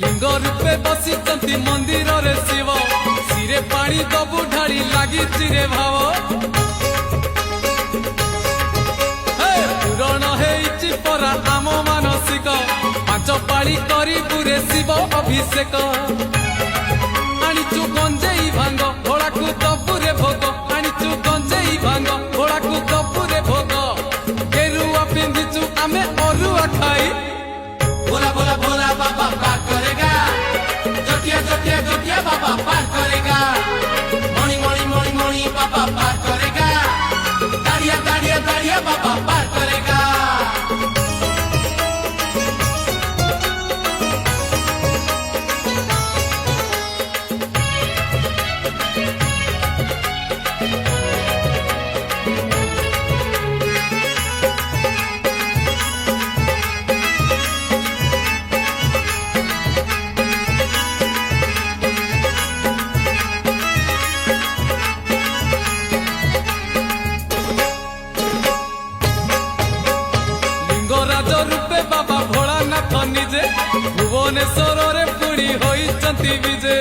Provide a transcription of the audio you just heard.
लिंग रूपे बसिचंती मंदिर रे शिव सिरे पानी दबु ढाड़ी लगी रे भाव पूरण हेइछि परा आम मानसिक पांच पाली करी पुरे शिव अभिषेक आनिचु गंजेई भांग घोड़ाकू दबुरे भोग आनिचु गंजेई भांग घोड़ाकू दबुरे भोग गेरुआ पिंधिचु आमे अरुआ खाई भोला भोला भोला बाबा पार करेगा जोटिया जोटिया जोटिया बाबा पार करेगा मणि मणि मणि मणि बाबा पार करेगा दाड़िया दाड़िया दाड़िया बाबा पार करेगा लिंगराज रूपे बाबा भोलानाथ निजे भुवनेश्वर रे पुणी होइचंती विजे।